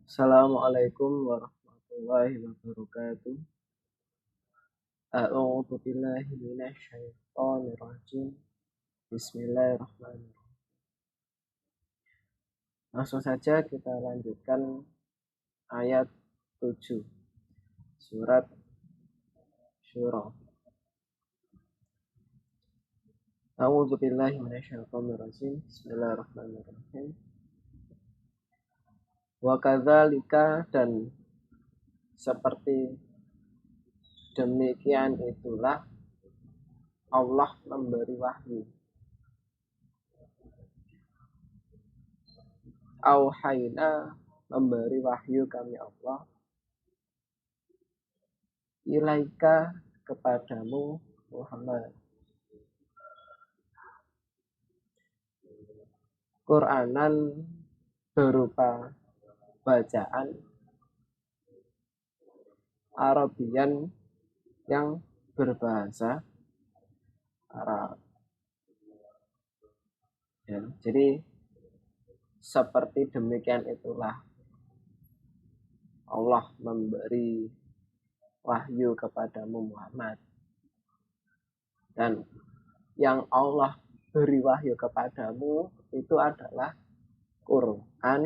Assalamualaikum warahmatullahi wabarakatuh. A'udzu billahi minasyaitonir rajim. Bismillahirrahmanirrahim. Langsung saja kita lanjutkan ayat 7 surat Syura. A'udzu billahi minasyaitonir rajim. Bismillahirrahmanirrahim. Wa kadzalika, dan seperti demikian itulah Allah memberi wahyu. Auhayna, memberi wahyu kami Allah, ilaika, kepadamu Muhammad, Qur'anan, berupa bacaan Arabian yang berbahasa Arab. Ya, jadi seperti demikian itulah Allah memberi wahyu kepadamu Muhammad, dan yang Allah beri wahyu kepadamu itu adalah Quran,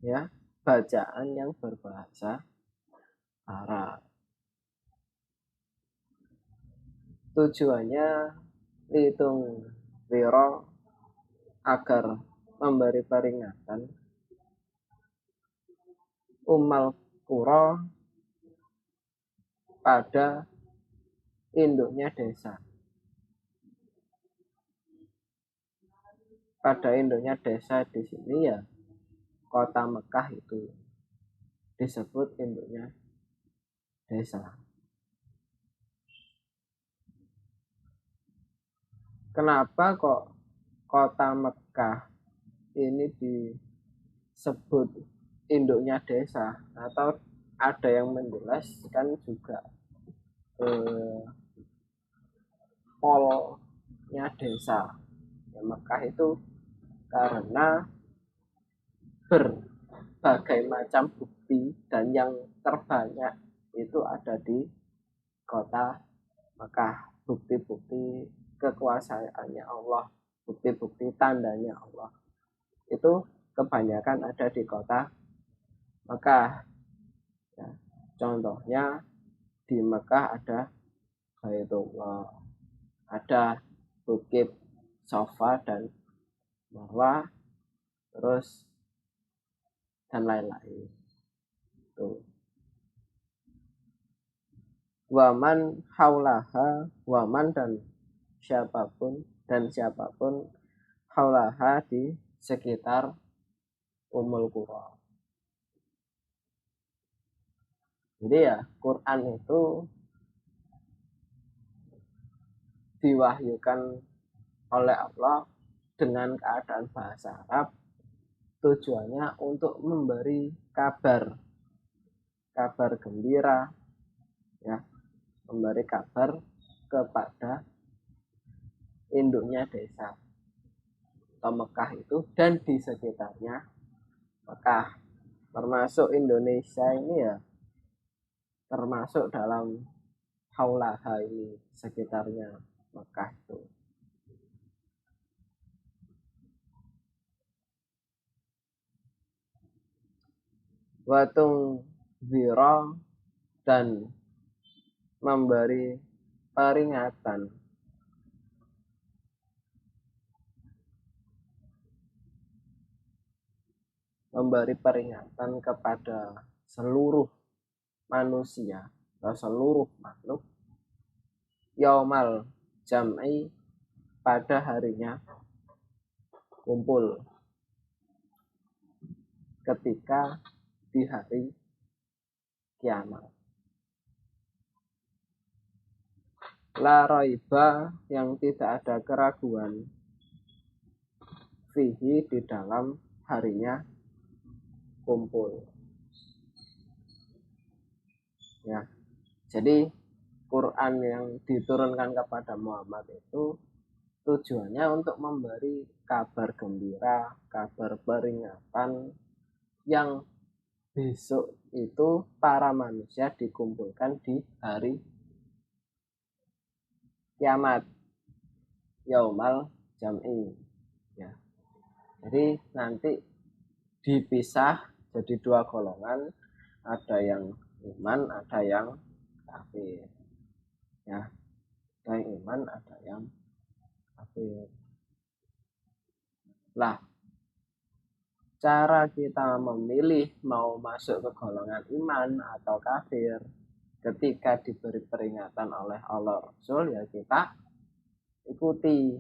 ya, bacaan yang berbahasa Arab. Tujuannya hitung wiro, agar memberi peringatan umal qura, pada induknya desa. Pada induknya desa di sini ya kota Mekah itu disebut induknya desa. Kenapa kok kota Mekah ini disebut induknya desa? Atau ada yang menjelaskan juga polnya desa ya, Mekah itu karena berbagai macam bukti, dan yang terbanyak itu ada di kota Mekah. Bukti-bukti kekuasaannya Allah, bukti-bukti tandanya Allah, itu kebanyakan ada di kota Mekah ya. Contohnya di Mekah ada Baitullah, ada Bukit Safa dan Marwah, terus dan lain-lain. Tuh. Waman haulaha, waman dan siapapun haulaha di sekitar Ummul Qura. Jadi ya Quran itu diwahyukan oleh Allah dengan keadaan bahasa Arab, tujuannya untuk memberi kabar gembira ya, memberi kabar kepada induknya desa atau Mekah itu dan di sekitarnya Mekah, termasuk Indonesia ini ya, termasuk dalam haulaha ini, sekitarnya Mekah itu. Watung ziro, dan memberi peringatan kepada seluruh manusia atau seluruh makhluk, yaumal jam'i, pada harinya kumpul, ketika di hari kiamat. La raiba, yang tidak ada keraguan, fihi, di dalam harinya kumpul ya. Jadi Quran yang diturunkan kepada Muhammad itu tujuannya untuk memberi kabar gembira, kabar peringatan yang besok itu para manusia dikumpulkan di hari kiamat, yaumal jam'i, ya. Jadi nanti dipisah jadi dua golongan, ada yang iman, ada yang kafir, ya. Ada yang iman, ada yang kafir. Lah, cara kita memilih mau masuk ke golongan iman atau kafir ketika diberi peringatan oleh Allah Rasul, ya kita ikuti.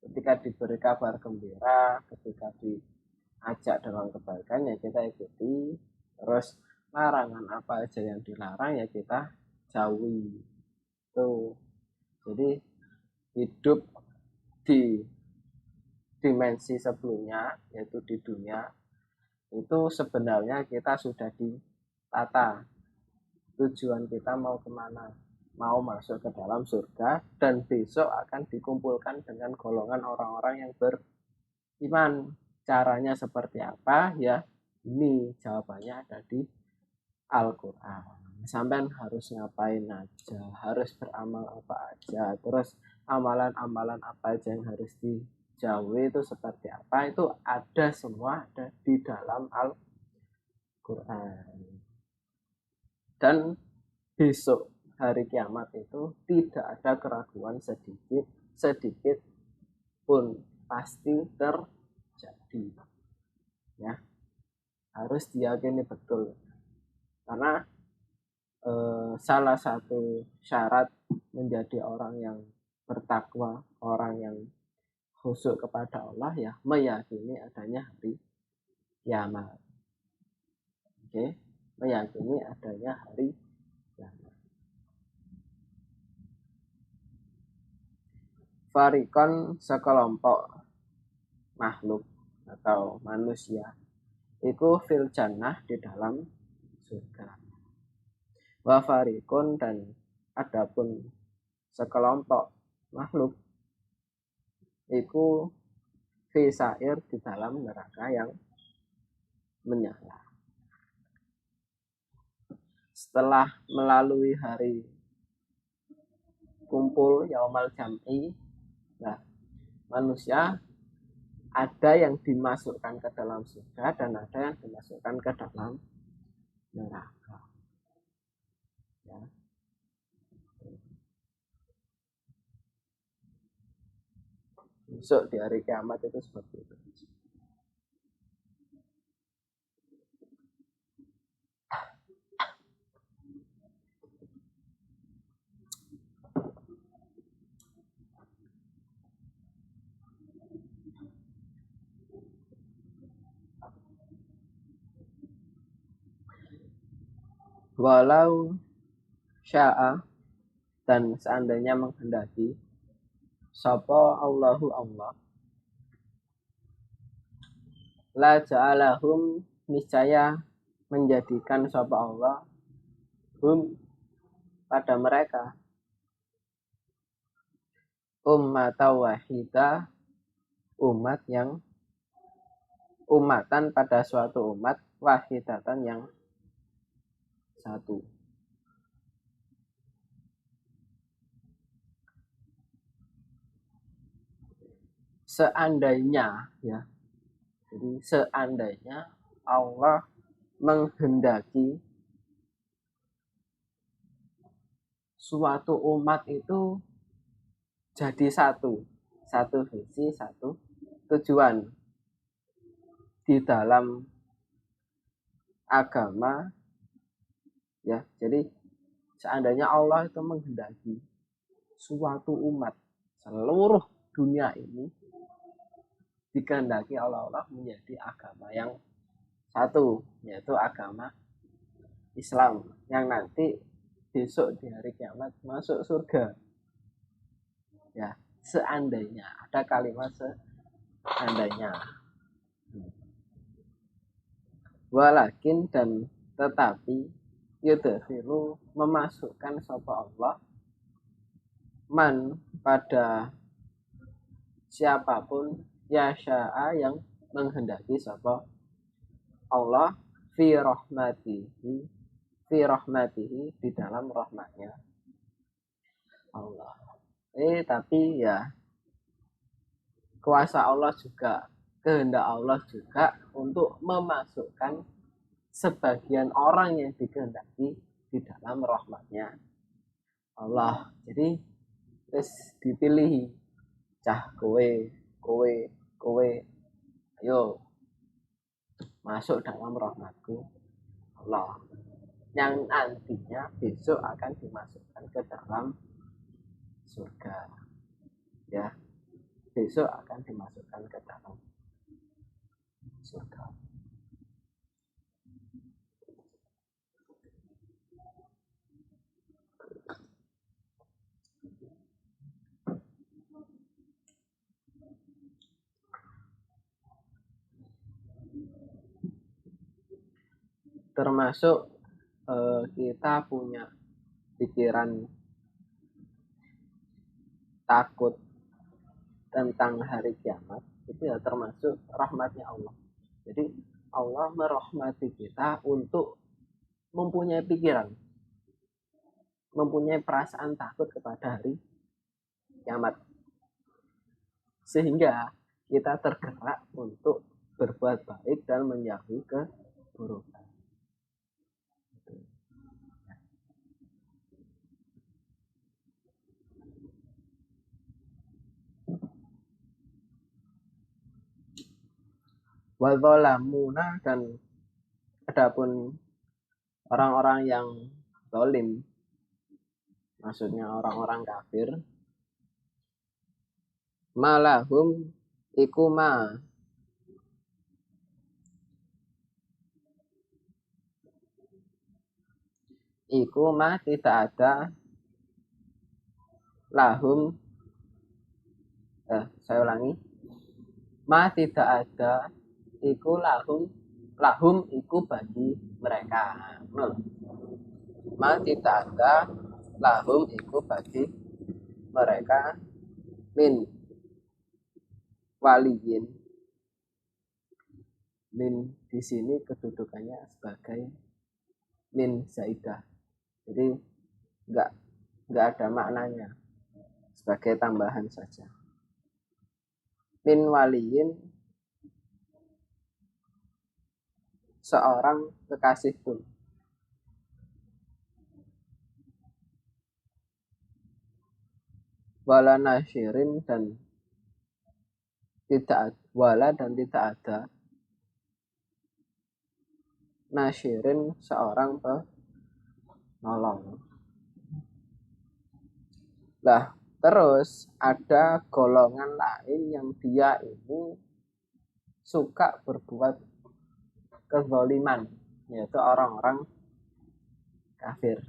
Ketika diberi kabar gembira, ketika diajak dalam kebaikan, ya kita ikuti. Terus larangan apa aja yang dilarang, ya kita jauhi. Tuh. Jadi hidup di dimensi sebelumnya, yaitu di dunia, itu sebenarnya kita sudah ditata. Tujuan kita mau kemana? Mau masuk ke dalam surga, dan besok akan dikumpulkan dengan golongan orang-orang yang beriman. Caranya seperti apa? Ya, ini jawabannya ada di Al-Quran. Sampai harus ngapain aja, harus beramal apa aja, terus amalan-amalan apa aja yang harus dijauhi itu seperti apa, itu ada semua, ada di dalam Al-Quran. Dan besok hari kiamat itu tidak ada keraguan sedikit pun, pasti terjadi, ya. Harus diyakini betul, karena salah satu syarat menjadi orang yang bertakwa, orang yang khusyuk kepada Allah, ya meyakini adanya hari kiamat. Oke, meyakini adanya hari kiamat. Farikon sekelompok makhluk atau manusia iku fil jannah, di dalam surga. Wa farikun, dan adapun sekelompok makhluk iku fi sa'ir, di dalam neraka yang menyala. Setelah melalui hari kumpul yaumal jam'i, nah manusia ada yang dimasukkan ke dalam surga dan ada yang dimasukkan ke dalam neraka, ya. Besok di hari kiamat itu seperti itu. Walau sya'a, dan seandainya menghendaki, sapa Allahu Allah, la ja'alahum, niscaya menjadikan sapa Allah hum, pada mereka, ummatan wahidah, umat yang umatan, pada suatu umat, wahidatan yang satu. Seandainya, ya, jadi seandainya Allah menghendaki suatu umat itu jadi satu visi, satu tujuan di dalam agama, ya. Jadi seandainya Allah itu menghendaki suatu umat, seluruh dunia ini dikehendaki Allah menjadi agama yang satu, yaitu agama Islam, yang nanti besok di hari kiamat masuk surga, ya. Seandainya, ada kalimat seandainya. Walakin, dan tetapi, yudkhilu, memasukkan sapa Allah, man, pada siapapun, yasha'a, yang menghendaki sapa Allah, fi rahmatihi di dalam rahmatnya Allah. Tapi ya kuasa Allah juga, kehendak Allah juga untuk memasukkan sebagian orang yang dikehendaki di dalam rahmatnya Allah. Jadi terus dipilih cah kowe ayo masuk dalam rahmatku Allah, yang nantinya besok akan dimasukkan ke dalam surga. Ya, besok akan dimasukkan ke dalam surga. Termasuk kita punya pikiran takut tentang hari kiamat, itu ya termasuk rahmatnya Allah. Jadi Allah merahmati kita untuk mempunyai pikiran, mempunyai perasaan takut kepada hari kiamat, sehingga kita tergerak untuk berbuat baik dan menjauhi keburukan. Wadzalamuna, dan adapun orang-orang yang zalim, maksudnya orang-orang kafir, malahum ikuma tidak ada lahum, saya ulangi, tidak ada iku lahum iku bagi mereka. Tidak ada lahum iku bagi mereka min waliyin. Min di sini kedudukannya sebagai min zaidah, jadi enggak ada maknanya, sebagai tambahan saja. Min waliyin, seorang kekasih pun. Wala nasyirin, dan tidak ada nasyirin, seorang penolong. Lah, terus ada golongan lain yang dia ini suka berbuat kezaliman, yaitu orang-orang kafir.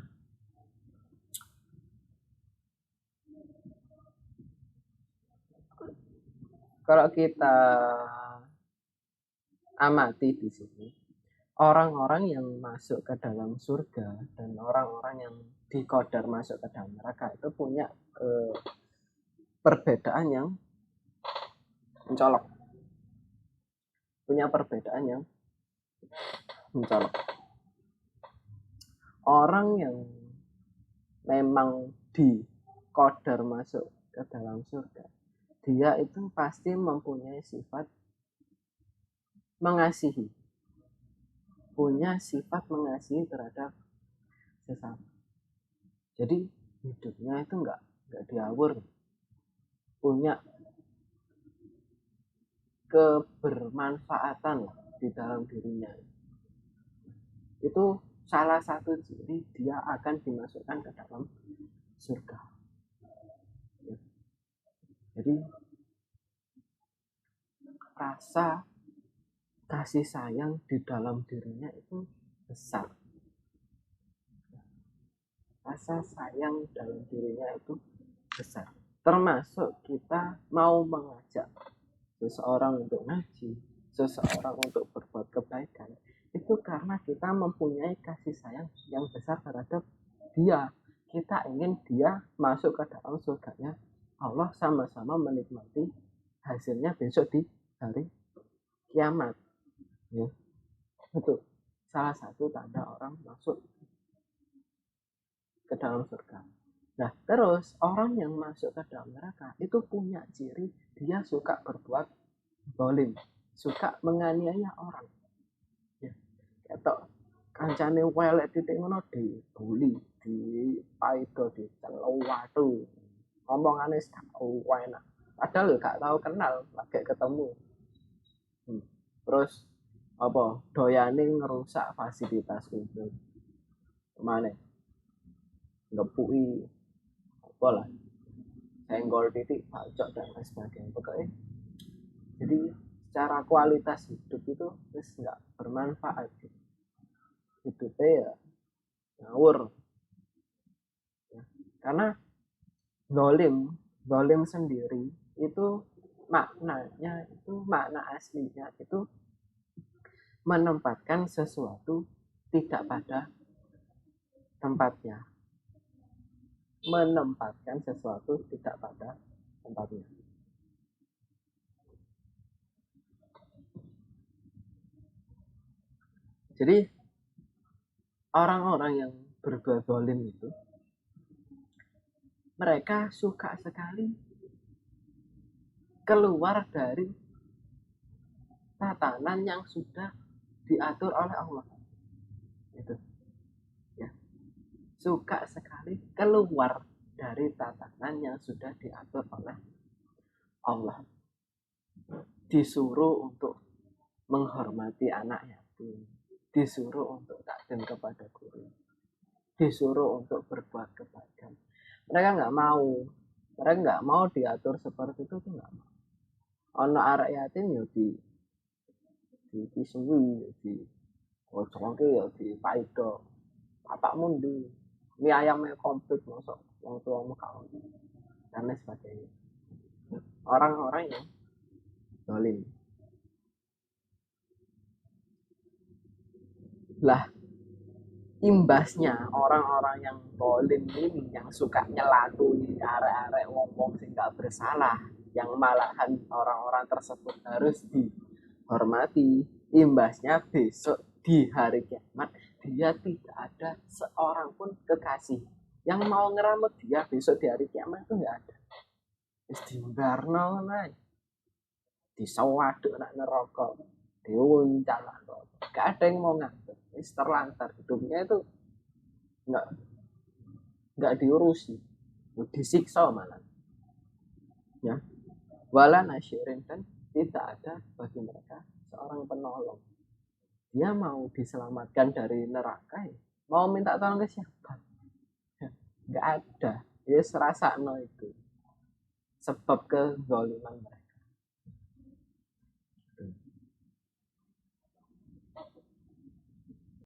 Kalau kita amati di sini, orang-orang yang masuk ke dalam surga dan orang-orang yang diqadar masuk ke dalam neraka itu punya perbedaan yang mencolok. Orang yang memang diqadar masuk ke dalam surga, dia itu pasti mempunyai sifat mengasihi, punya sifat mengasihi terhadap sesama. Jadi hidupnya itu enggak diawur, punya kebermanfaatan di dalam dirinya. Itu salah satu ciri dia akan dimasukkan ke dalam surga. Jadi rasa kasih sayang di dalam dirinya itu besar. Rasa sayang dalam dirinya itu besar. Termasuk kita mau mengajak seseorang untuk ngaji, seseorang untuk berbuat kebaikan, itu karena kita mempunyai kasih sayang yang besar terhadap dia. Kita ingin dia masuk ke dalam surganya Allah, sama-sama menikmati hasilnya besok di hari kiamat. Ya, betul. salah satu tanda orang masuk ke dalam surga. Nah, terus orang yang masuk ke dalam neraka itu punya ciri dia suka berbuat zalim, suka menganiaya orang. Ya, ketok kancane welek titik ngono dibuli, dipaido, diceluk watu. Omongane gak enak. Padahal gak tahu kenal, lagi ketemu. Terus apa? Doyane ngerusak fasilitas umum. Kemana? Ngepuki apa lah? Senggol titik, bacok dan lain sebagainya. Pokoknya jadi secara kualitas hidup itu wis nggak bermanfaat. Hidupnya ya ngawur. Ya. Karena dolim sendiri itu maknanya itu makna aslinya itu menempatkan sesuatu tidak pada tempatnya, menempatkan sesuatu tidak pada tempatnya. Jadi orang-orang yang berbuat zalim itu mereka suka sekali keluar dari tatanan yang sudah diatur oleh Allah. Itu ya. Suka sekali keluar dari tatanan yang sudah diatur oleh Allah. Disuruh untuk menghormati anak yatim, disuruh untuk takdim kepada guru, disuruh untuk berbuat kebaikan. Mereka nggak mau diatur seperti itu tuh nggak mau. Ono arek yatim ya disui, di kocoke ya di paido. Bapakmu ndi? Mie ayamnya komplit masuk wong tuamu kau dan lain sebagainya. Orang-orang yang zalim. Lah imbasnya orang-orang yang zalim ini yang suka nyelatui arek-arek wong-wong sing gak bersalah, yang malahan orang-orang tersebut harus dihormati, imbasnya besok di hari kiamat dia tidak ada seorang pun kekasih yang mau ngeramut dia besok di hari kiamat itu nggak ada. Wis dimbarno nae. Disewaduk nak neraka, diuncal neraka. Gak ada yang mau ngatur. Wis terlantar hidupnya itu nggak diurusi, disiksa malah. Ya, wala nasyirin dan tidak ada bagi mereka seorang penolong. Dia mau diselamatkan dari neraka ya, mau minta tolong ke siapa? Nggak ada. Ya serasa no itu sebab kezaliman mereka.